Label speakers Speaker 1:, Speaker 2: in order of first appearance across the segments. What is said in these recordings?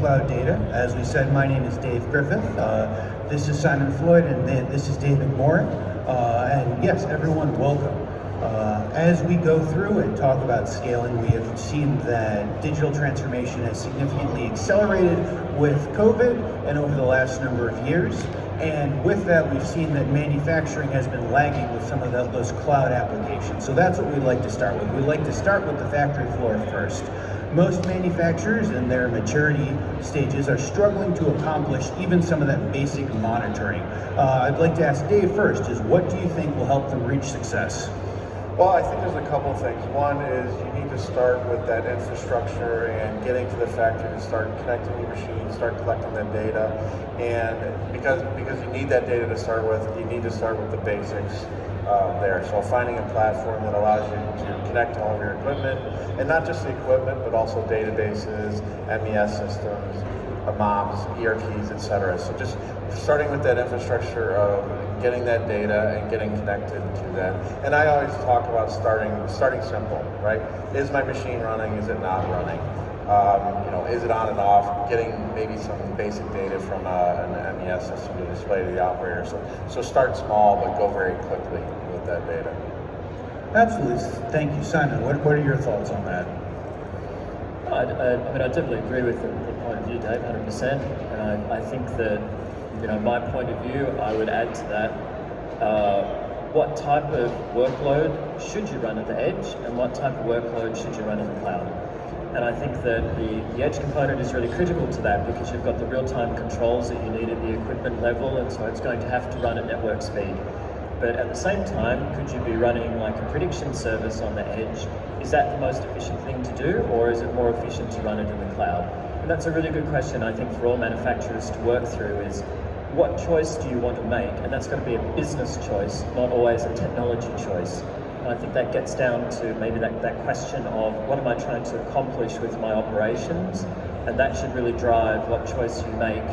Speaker 1: Cloud data. As we said, my name is Dave Griffith. This is Simon Floyd, and this is Dave McMorran. And yes, everyone, welcome. As we go through and talk about scaling, we have seen that digital transformation has significantly accelerated with COVID and over the last number of years. And with that, we've seen that manufacturing has been lagging with some of those cloud applications. So that's what we'd like to start with. We'd like to start with the factory floor first. Most manufacturers in their maturity stages are struggling to accomplish even some of that basic monitoring. I'd like to ask Dave first, is what do you think will help them reach success?
Speaker 2: Well, I think there's a couple of things. One is you need to start with that infrastructure and getting to the factory to start connecting your machines, start collecting that data. And because you need that data to start with, you need to start with the basics there. So finding a platform that allows you to connect all of your equipment, and not just the equipment, but also databases, MES systems, MOPs, ERPs, etc. So just starting with that infrastructure of getting that data and getting connected to that. And I always talk about starting simple, right? Is my machine running? Is it not running? Is it on and off? Getting maybe some basic data from an MES system to display to the operator. So start small, but go very quickly with that data.
Speaker 1: Absolutely. Thank you, Simon. What are your thoughts on that?
Speaker 3: I definitely agree with the point of view, Dave, 100%. I think that, my point of view, I would add to that, what type of workload should you run at the edge, and what type of workload should you run in the cloud? And I think that the edge component is really critical to that, because you've got the real-time controls that you need at the equipment level, and so it's going to have to run at network speed. But at the same time, could you be running like a prediction service on the edge? Is that the most efficient thing to do, or is it more efficient to run it in the cloud? And that's a really good question, I think, for all manufacturers to work through, is what choice do you want to make? And that's going to be a business choice, not always a technology choice. And I think that gets down to maybe that question of what am I trying to accomplish with my operations? And that should really drive what choice you make,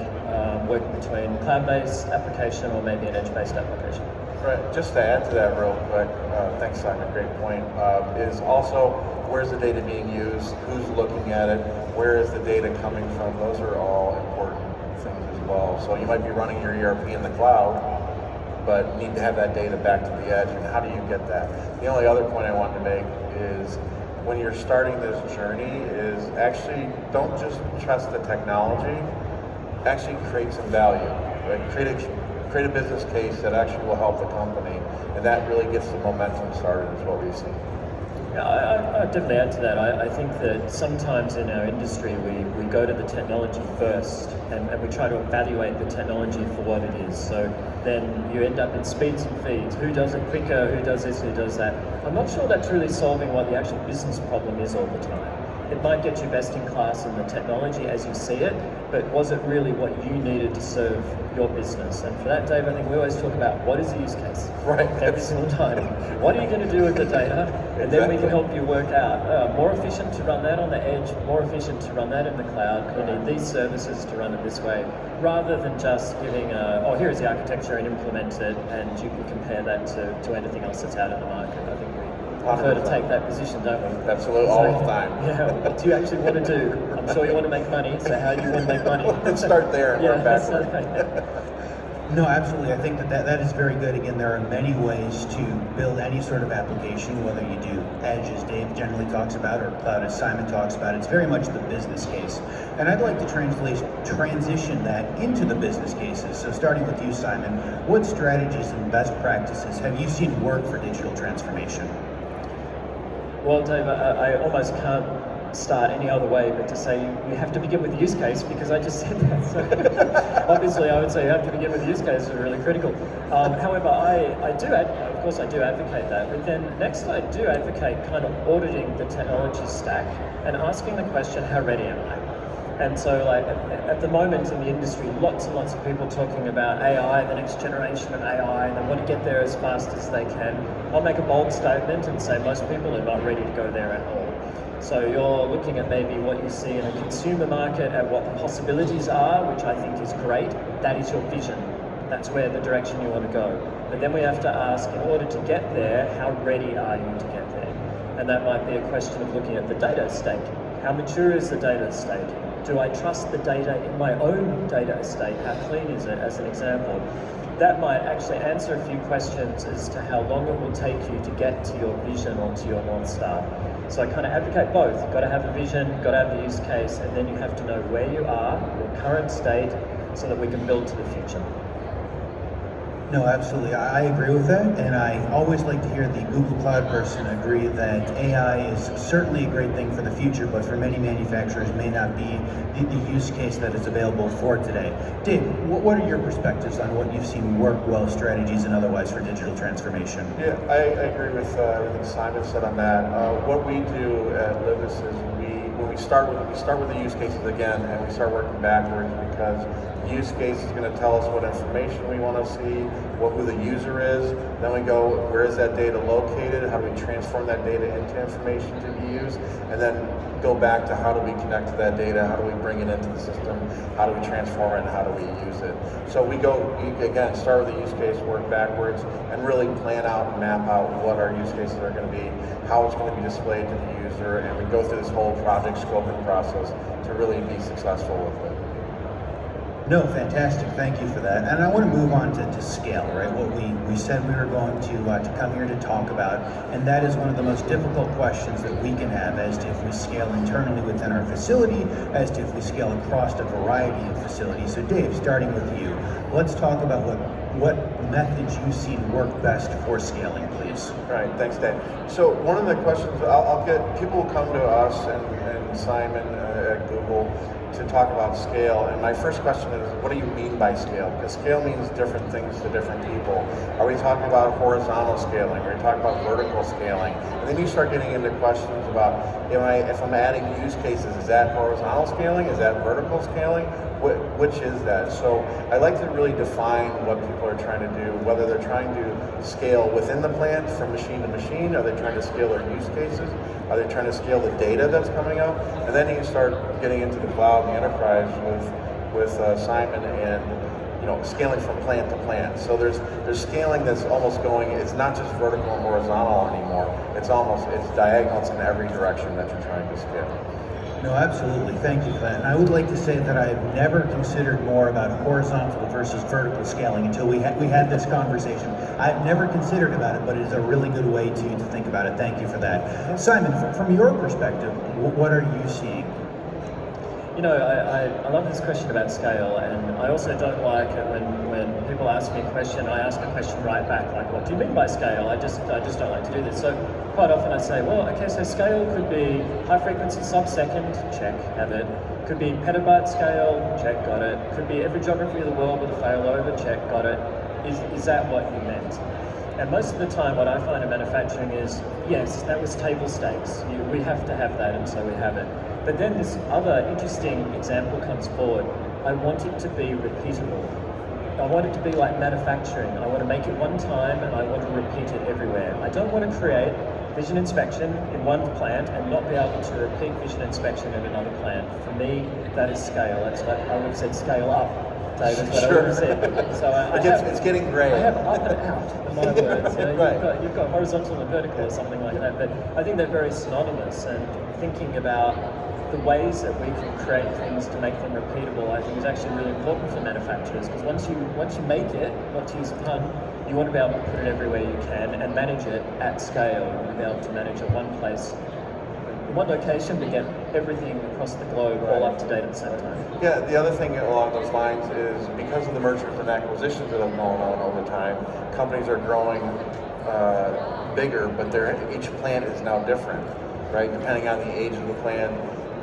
Speaker 3: working between cloud-based application or maybe an edge-based application.
Speaker 2: Right. Just to add to that real quick, thanks Simon, great point, is also where's the data being used, who's looking at it, where is the data coming from? Those are all important things as well. So you might be running your ERP in the cloud, but need to have that data back to the edge, and how do you get that? The only other point I wanted to make is when you're starting this journey is actually don't just trust the technology, actually create some value, right? Create a business case that actually will help the company, and that really gets the momentum started, is what we've seen.
Speaker 3: Yeah, I definitely add to that. I think that sometimes in our industry we go to the technology first, and we try to evaluate the technology for what it is. So then you end up in speeds and feeds. Who does it quicker? Who does this? Who does that? I'm not sure that's really solving what the actual business problem is all the time. It might get you best in class in the technology as you see it, but was it really what you needed to serve your business? And for that, Dave, I think we always talk about what is the use case?
Speaker 2: Right.
Speaker 3: Every single time. What are you going to do with the data? And then we can help you work out, more efficient to run that on the edge, more efficient to run that in the cloud. We need these services to run it this way, rather than just giving here's the architecture and implement it, and you can compare that to anything else that's out in the market. I think we prefer to take that position, don't we?
Speaker 2: Absolutely, all the time.
Speaker 3: Yeah, what do you actually want to do? I'm sure you want to make money, so how do you want to make money?
Speaker 2: Let's start there and work backward.
Speaker 1: No, absolutely. I think that is very good. Again, there are many ways to build any sort of application, whether you do edge, as Dave generally talks about, or cloud, as Simon talks about. It's very much the business case. And I'd like to transition that into the business cases. So starting with you, Simon, what strategies and best practices have you seen work for digital transformation?
Speaker 3: Well, Dave, I almost can't start any other way but to say you have to begin with the use case, because I just said that. So obviously I would say you have to begin with the use case, is really critical. However, I do advocate that, but then next I do advocate kind of auditing the technology stack and asking the question, how ready am I? And so at the moment in the industry, lots and lots of people talking about AI, the next generation of AI, and they want to get there as fast as they can. I'll make a bold statement and say most people are not ready to go there at all. So you're looking at maybe what you see in a consumer market and what the possibilities are, which I think is great. That is your vision. That's where the direction you want to go. But then we have to ask, in order to get there, how ready are you to get there? And that might be a question of looking at the data estate. How mature is the data estate? Do I trust the data in my own data estate? How clean is it, as an example? That might actually answer a few questions as to how long it will take you to get to your vision or to your North Star. So I kind of advocate both. You've got to have a vision, you've got to have the use case, and then you have to know where you are, your current state, so that we can build to the future.
Speaker 1: No, absolutely. I agree with that, and I always like to hear the Google Cloud person agree that AI is certainly a great thing for the future, but for many manufacturers may not be the use case that is available for today. Dave, what are your perspectives on what you've seen work well, strategies and otherwise, for digital transformation?
Speaker 2: Yeah, I agree with everything Simon said on that. What we do at Litmus is we start with the use cases again, and we start working backwards, because the use case is going to tell us what information we want to see, who the user is. Then we go, where is that data located? How do we transform that data into information to be used? And then go back to, how do we connect to that data? How do we bring it into the system? How do we transform it? And how do we use it? So we again, start with the use case, work backwards, and really plan out and map out what our use cases are going to be, how it's going to be displayed to the user, and we go through this whole project scoping process to really be successful with it.
Speaker 1: No, fantastic. Thank you for that. And I want to move on to scale, right? What we said we were going to come here to talk about, and that is one of the most difficult questions that we can have, as to if we scale internally within our facility, as to if we scale across a variety of facilities. So Dave, starting with you, let's talk about what methods you've seen work best for scaling, please.
Speaker 2: Right, thanks, Dave. So one of the questions I'll get, people will come to us and Simon at Google to talk about scale, and my first question is, what do you mean by scale? Because scale means different things to different people. Are we talking about horizontal scaling? Are we talking about vertical scaling? And then you start getting into questions about, if I'm adding use cases, is that horizontal scaling? Is that vertical scaling? Which is that? So I like to really define what people are trying to do, whether they're trying to scale within the plant from machine to machine. Are they trying to scale their use cases? Are they trying to scale the data that's coming out? And then you start getting into the cloud and the enterprise with Simon, and scaling from plant to plant. So there's scaling that's almost going, it's not just vertical and horizontal anymore. It's diagonal. It's in every direction that you're trying to scale.
Speaker 1: No, absolutely. Thank you for that. And I would like to say that I've never considered more about horizontal versus vertical scaling until we had this conversation. I've never considered about it, but it is a really good way to think about it. Thank you for that. Simon, from your perspective, what are you seeing?
Speaker 3: I love this question about scale, and I also don't like it when people ask me a question, I ask a question right back, like, what do you mean by scale? I just don't like to do this. So quite often I say, well, okay, so scale could be high frequency sub-second, check, have it. Could be petabyte scale, check, got it. Could be every geography of the world with a failover, check, got it. Is that what you meant? And most of the time what I find in manufacturing is, yes, that was table stakes. We have to have that, and so we have it. But then this other interesting example comes forward. I want it to be repeatable. I want it to be like manufacturing. I want to make it one time, and I want to repeat it everywhere. I don't want to create vision inspection in one plant and not be able to repeat vision inspection in another plant. For me, that is scale. That's what I would have said, scale up. David, what I would have said. So
Speaker 2: it's getting great.
Speaker 3: I have up and out in my words.
Speaker 2: Right.
Speaker 3: You've got horizontal and vertical or something like that. But I think they're very synonymous, and thinking about the ways that we can create things to make them repeatable, I think is actually really important for manufacturers, because once you make it, not to use a pun, you want to be able to put it everywhere you can and manage it at scale. You want to be able to manage it one place, in one location, to get everything across the globe all up to date at the same time.
Speaker 2: Yeah, the other thing along those lines is, because of the mergers and acquisitions that have gone on over time, companies are growing bigger, but each plant is now different, right? Depending on the age of the plant,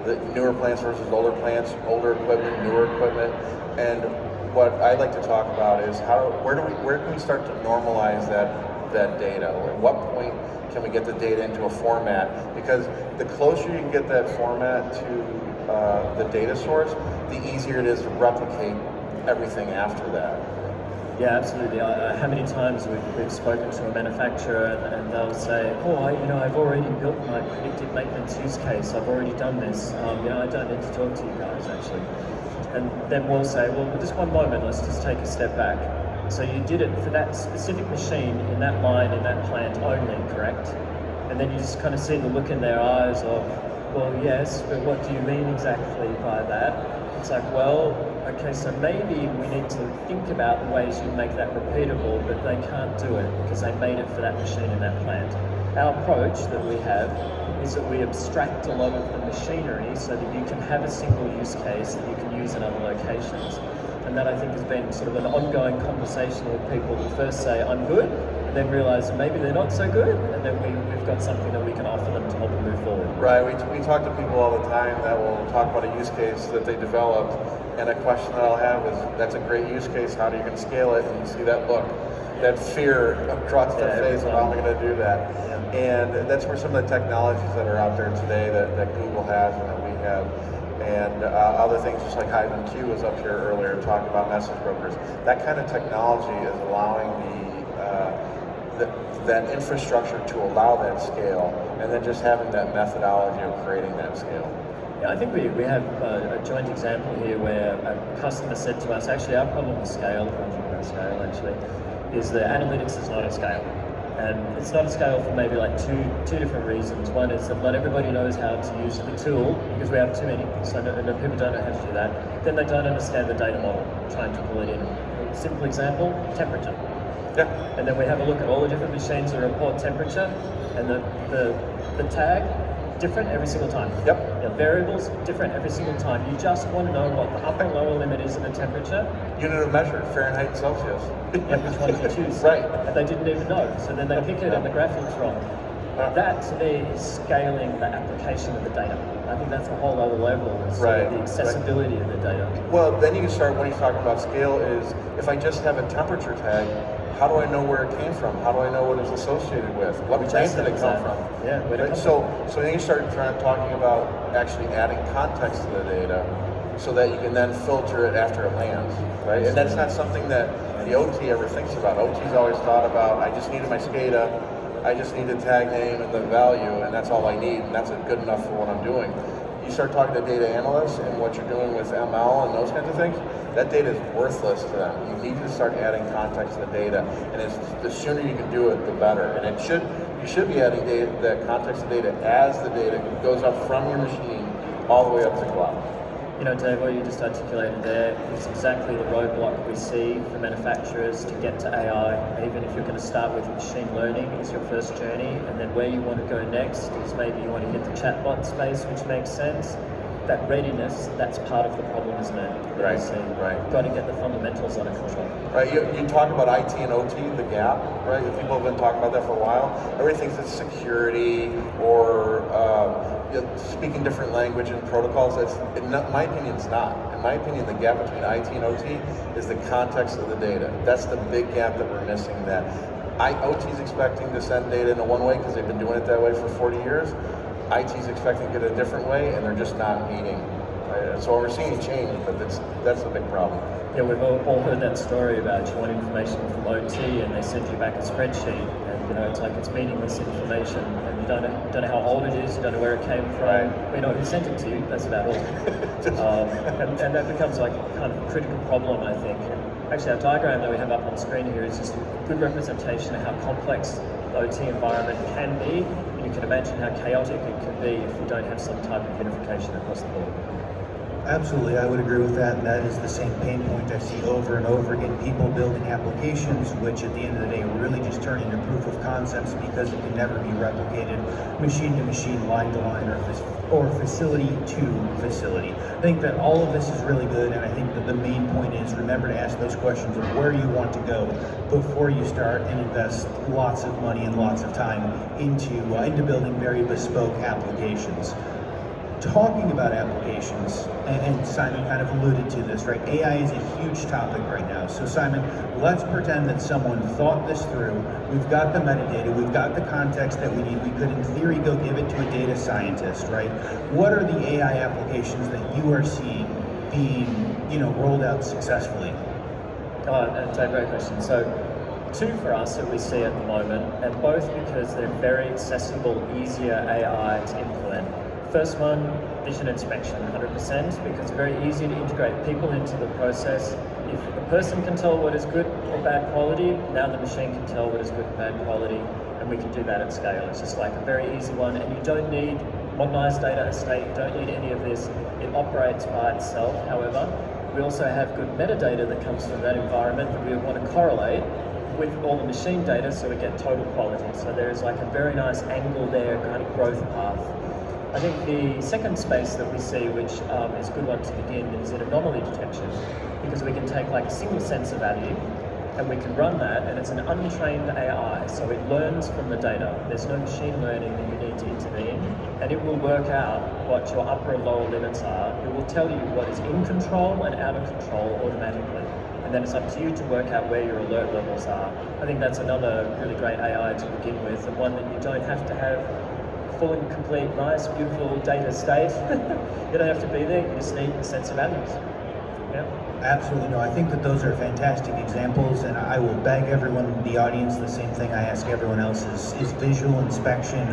Speaker 2: the newer plants versus older plants, older equipment, newer equipment. And what I'd like to talk about is where can we start to normalize that data? At what point can we get the data into a format? Because the closer you can get that format to the data source, the easier it is to replicate everything after that.
Speaker 3: Yeah, absolutely. How many times we've spoken to a manufacturer and they'll say, I've already built my predictive maintenance use case. I've already done this. I don't need to talk to you guys, actually. And then we'll say, well, just one moment, let's just take a step back. So you did it for that specific machine, in that line, in that plant only, correct? And then you just kind of see the look in their eyes of, well, yes, but what do you mean exactly by that? It's like, well, okay, so maybe we need to think about the ways you make that repeatable, but they can't do it because they made it for that machine in that plant. Our approach that we have is that we abstract a lot of the machinery so that you can have a single use case that you can use in other locations. And that I think has been sort of an ongoing conversation with people who first say, I'm good, and then realize maybe they're not so good, and then we've got something that we can offer them to help them move forward.
Speaker 2: Right, we talk to people all the time that will talk about a use case that they developed, and a question that I'll have is, that's a great use case, how do you can scale it? And you see that look, that fear across their face of how am I going to do that? Yeah. And that's where some of the technologies that are out there today that Google has and that we have, and other things just like HiveMQ was up here earlier talking about message brokers. That kind of technology is allowing that infrastructure to allow that scale, and then just having that methodology of creating that scale.
Speaker 3: Yeah, I think we have a joint example here where a customer said to us, actually our problem with scale, is that analytics is not at scale. And it's not at scale for maybe like two different reasons. One is that not everybody knows how to use the tool because we have too many, so people don't know how to do that. Then they don't understand the data model, trying to pull it in. A simple example, temperature.
Speaker 2: Yeah.
Speaker 3: And then we have a look at all the different machines that report temperature, and the tag, different every single time.
Speaker 2: Yep.
Speaker 3: The variables, different every single time. You just want to know what the upper and lower limit is in the temperature.
Speaker 2: Unit of measure, Fahrenheit and Celsius.
Speaker 3: And which one to choose.
Speaker 2: Right.
Speaker 3: And they didn't even know. So then they pick it and the graphic's wrong. That to me is scaling the application of the data. I think that's a whole other level. Is
Speaker 2: right.
Speaker 3: The accessibility of the data.
Speaker 2: Well, then you can start, when he's talking about scale, is if I just have a temperature tag, how do I know where it came from? How do I know what it's associated with? What plant did it come from?
Speaker 3: Yeah, where did it come
Speaker 2: from? So then you start talking about actually adding context to the data so that you can then filter it after it lands, right? And that's not something that the OT ever thinks about. OT's always thought about, I just needed my SCADA, I just need the tag name and the value, and that's all I need, and that's good enough for what I'm doing. You start talking to data analysts and what you're doing with ML and those kinds of things, that data is worthless to them. You need to start adding context to the data, and the sooner you can do it, the better. And you should be adding data, that context to data as the data goes up from your machine all the way up to cloud.
Speaker 3: You know, Dave, what you just articulated there is exactly the roadblock we see for manufacturers to get to AI. Even if you're going to start with machine learning as your first journey, and then where you want to go next is maybe you want to hit the chatbot space, which makes sense. That readiness, that's part of the problem, isn't it?
Speaker 2: Right,
Speaker 3: right. Got to get the fundamentals under control.
Speaker 2: Right, you talk about IT and OT, the gap, right? People have been talking about that for a while. Everything's in security or speaking different language and protocols. In my opinion, it's not. In my opinion, the gap between IT and OT is the context of the data. That's the big gap that we're missing. That OT is expecting to send data in a one way because they've been doing it that way for 40 years. IT is expecting to get it a different way, and they're just not meeting. Right? So we're seeing change, but that's the big problem.
Speaker 3: Yeah, we've all heard that story about you want information from OT, and they send you back a spreadsheet, and it's like it's meaningless information, and you don't know how old it is, you don't know where it came from.
Speaker 2: Right.
Speaker 3: You know who sent it to you. That's about all. And that becomes like kind of a critical problem, I think. Actually, our diagram that we have up on screen here is just a good representation of how complex the OT environment can be. You can imagine how chaotic it can be if you don't have some type of unification across the board.
Speaker 1: Absolutely, I would agree with that, and that is the same pain point I see over and over again. People building applications, which at the end of the day really just turn into proof of concepts because it can never be replicated machine to machine, line to line, or facility to facility. I think that all of this is really good, and I think that the main point is remember to ask those questions of where you want to go before you start and invest lots of money and lots of time into building very bespoke applications. Talking about applications, and Simon kind of alluded to this, right? AI is a huge topic right now. So Simon, let's pretend that someone thought this through. We've got the metadata, we've got the context that we need. We could, in theory, go give it to a data scientist, right? What are the AI applications that you are seeing being, rolled out successfully?
Speaker 3: That's a great question. So, two for us that we see at the moment, and both because they're very accessible, easier AI to implement. First one, vision inspection, 100%, because it's very easy to integrate people into the process. If a person can tell what is good or bad quality, now the machine can tell what is good and bad quality, and we can do that at scale. It's just like a very easy one, and you don't need modernized data estate, you don't need any of this. It operates by itself. However, we also have good metadata that comes from that environment that we want to correlate with all the machine data so we get total quality. So there's like a very nice angle there, kind of growth path. I think the second space that we see, which is a good one to begin, is in anomaly detection, because we can take like a single sensor value and we can run that, and it's an untrained AI, so it learns from the data. There's no machine learning that you need to intervene, and it will work out what your upper and lower limits are. It will tell you what is in control and out of control automatically, and then it's up to you to work out where your alert levels are. I think that's another really great AI to begin with, and one that you don't have to have full and complete, nice, beautiful data state. You don't have to be there, you just need the sensor values. Yeah.
Speaker 1: Absolutely. No, I think that those are fantastic examples, and I will beg everyone in the audience the same thing I ask everyone else is visual inspection,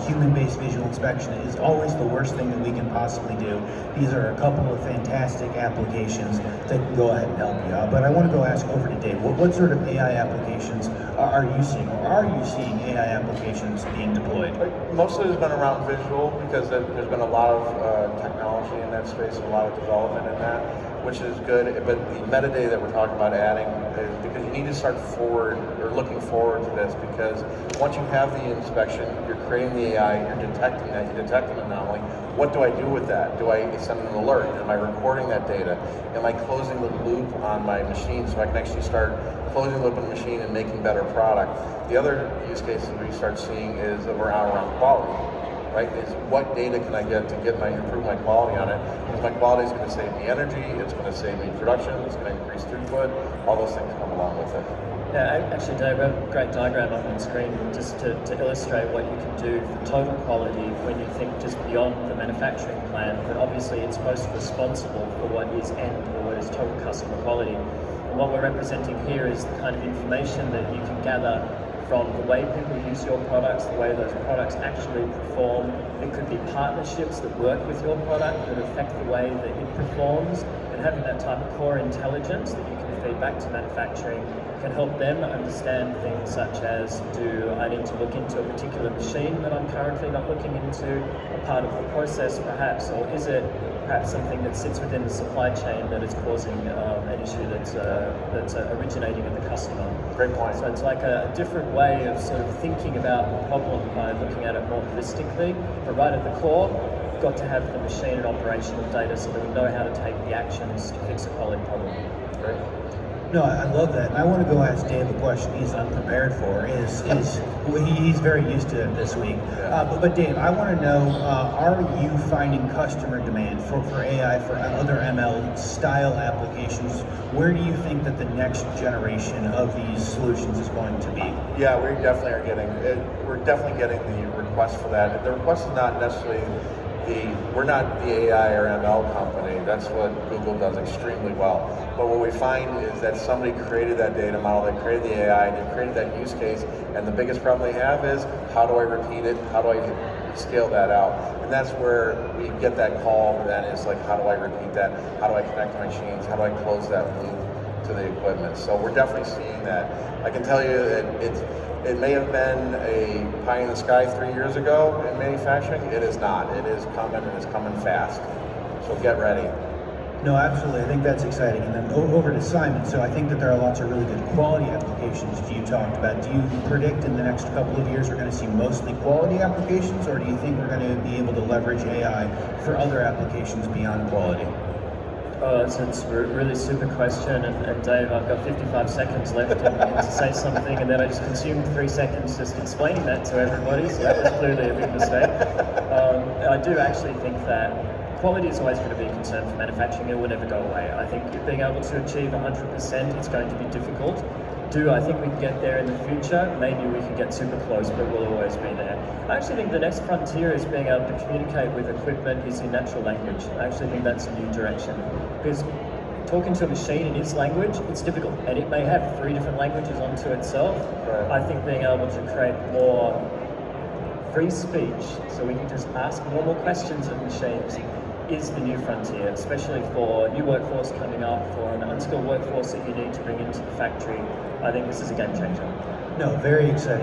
Speaker 1: human-based visual inspection is always the worst thing that we can possibly do. These are a couple of fantastic applications that can go ahead and help you out. But I want to go ask over to Dave, what sort of AI applications are you seeing, or are you seeing AI applications being deployed?
Speaker 2: Most of it has been around visual, because there's been a lot of technology in that space, a lot of development in that, which is good. But the metadata that we're talking about adding is because you need to start forward or looking forward to this, because once you have the inspection, you're creating the AI, you're detecting that, you're detecting an anomaly. What do I do with that? Do I send an alert? Am I recording that data? Am I closing the loop on my machine so I can actually start closing the loop on the machine and making better product? The other use cases we start seeing is around quality. Right, is what data can I get to improve my quality on it? Because my quality is going to save me energy, it's going to save me production, it's going to increase throughput, all those things come along with it.
Speaker 3: Yeah, actually, Dave, we have a great diagram up on the screen just to illustrate what you can do for total quality when you think just beyond the manufacturing plant, but obviously it's most responsible for what is end or what is total customer quality. And what we're representing here is the kind of information that you can gather from the way people use your products, the way those products actually perform. It could be partnerships that work with your product that affect the way that it performs, and having that type of core intelligence that you can feed back to manufacturing can help them understand things such as, do I need to look into a particular machine that I'm currently not looking into, a part of the process perhaps, or is it perhaps something that sits within the supply chain that is causing an issue that's originating at the customer.
Speaker 2: Great point.
Speaker 3: So it's like a different way of sort of thinking about the problem by looking at it more holistically, but right at the core, we've got to have the machine and operational data so that we know how to take the actions to fix a quality problem.
Speaker 2: Great.
Speaker 1: No, I love that. And I want to go ask Dave a question he's unprepared for. He's very used to it this week. But Dave, I want to know, are you finding customer demand for AI, for other ML style applications? Where do you think that the next generation of these solutions is going to be?
Speaker 2: Yeah, we definitely are getting it. We're definitely getting the request for that. The request is not necessarily we're not the AI or ML company. That's what Google does extremely well. But what we find is that somebody created that data model, they created the AI, they created that use case, and the biggest problem they have is, how do I repeat it? How do I scale that out? And that's where we get that call then is like, how do I repeat that? How do I connect my machines? How do I close that loop to the equipment? So we're definitely seeing that. I can tell you that it may have been a pie in the sky 3 years ago in manufacturing. It is not. It is coming, and it's coming fast. So get ready.
Speaker 1: No, absolutely. I think that's exciting. And then over to Simon. So I think that there are lots of really good quality applications you talked about. Do you predict in the next couple of years we're going to see mostly quality applications, or do you think we're going to be able to leverage AI for other applications beyond quality?
Speaker 3: Oh, it's a really super question, and Dave, I've got 55 seconds left to say something, and then I just consumed 3 seconds just explaining that to everybody, so that was clearly a big mistake. I do actually think that quality is always going to be a concern for manufacturing. It will never go away. I think being able to achieve 100% is going to be difficult. I think we can get there in the future? Maybe we can get super close, but we'll always be there. I actually think the next frontier is being able to communicate with equipment using natural language. I actually think that's a new direction. Because talking to a machine in its language, it's difficult. And it may have 3 different languages onto itself.
Speaker 2: Right.
Speaker 3: I think being able to create more free speech, so we can just ask normal questions of machines, is the new frontier, especially for new workforce coming up, for an unskilled workforce that you need to bring into the factory. I think this is a game changer.
Speaker 1: No, very exciting.